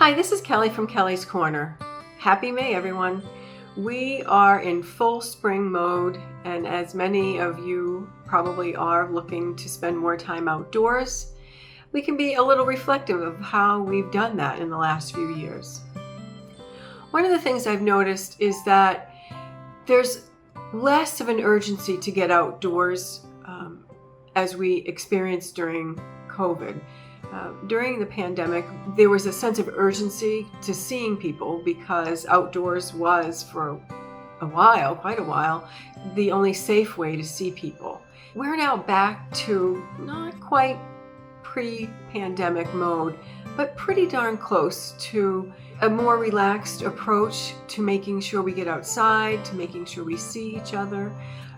Hi, this is Kelly from Kelly's Corner. Happy May, everyone. We are in full spring mode, and as many of you probably are looking to spend more time outdoors, we can be a little reflective of how we've done that in the last few years. One of the things I've noticed is that there's less of an urgency to get outdoors as we experienced during COVID. During the pandemic, there was a sense of urgency to seeing people because outdoors was, for quite a while, the only safe way to see people. We're now back to not quite pre-pandemic mode, but pretty darn close to a more relaxed approach to making sure we get outside, to making sure we see each other.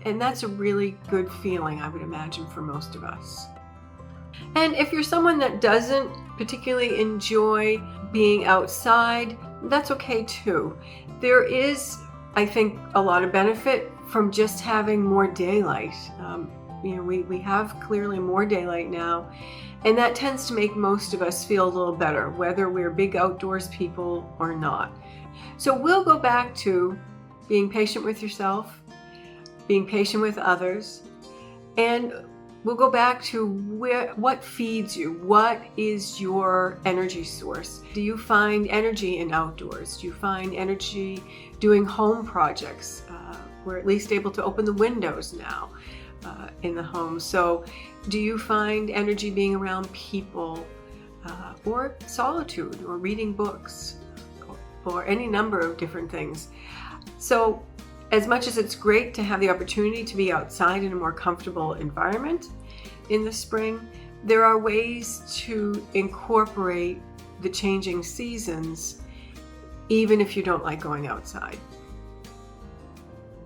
And that's a really good feeling, I would imagine, for most of us. And if you're someone that doesn't particularly enjoy being outside, that's okay too. There is, I think, a lot of benefit from just having more daylight. We have clearly more daylight now, and that tends to make most of us feel a little better, whether we're big outdoors people or not. So we'll go back to being patient with yourself, being patient with others, and we'll go back to what feeds you. What is your energy source? Do you find energy in outdoors? Do you find energy doing home projects? We're at least able to open the windows now in the home. So do you find energy being around people or solitude or reading books or any number of different things? So as much as it's great to have the opportunity to be outside in a more comfortable environment in the spring, there are ways to incorporate the changing seasons, even if you don't like going outside.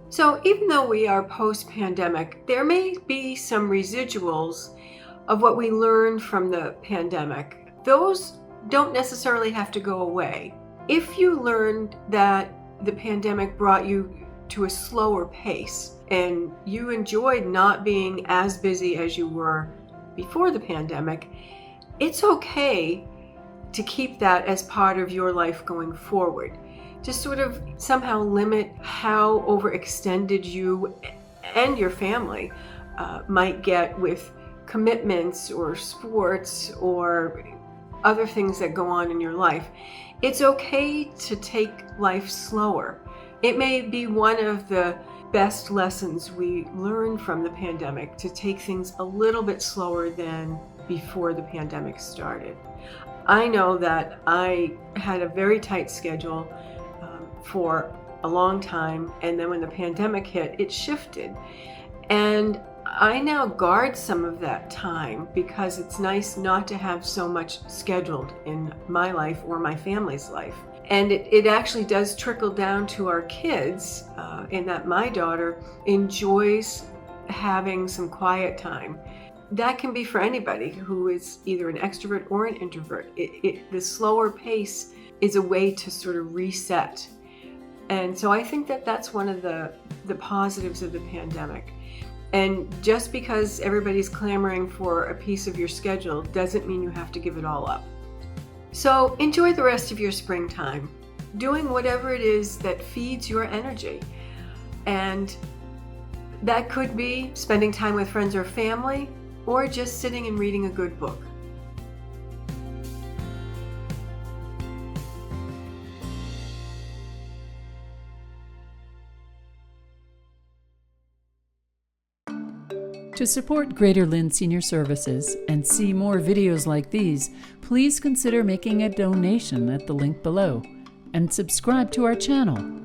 So even though we are post-pandemic, there may be some residuals of what we learned from the pandemic. Those don't necessarily have to go away. If you learned that the pandemic brought you to a slower pace and you enjoyed not being as busy as you were before the pandemic, it's okay to keep that as part of your life going forward. Just sort of somehow limit how overextended you and your family might get with commitments or sports or other things that go on in your life. It's okay to take life slower. It may be one of the best lessons we learned from the pandemic, to take things a little bit slower than before the pandemic started. I know that I had a very tight schedule for a long time, and then when the pandemic hit, it shifted. And I now guard some of that time because it's nice not to have so much scheduled in my life or my family's life. And it actually does trickle down to our kids in that my daughter enjoys having some quiet time. That can be for anybody who is either an extrovert or an introvert. The slower pace is a way to sort of reset. And so I think that that's one of the positives of the pandemic. And just because everybody's clamoring for a piece of your schedule doesn't mean you have to give it all up. So enjoy the rest of your springtime, doing whatever it is that feeds your energy. And that could be spending time with friends or family, or just sitting and reading a good book. To support Greater Lynn Senior Services and see more videos like these, please consider making a donation at the link below and subscribe to our channel.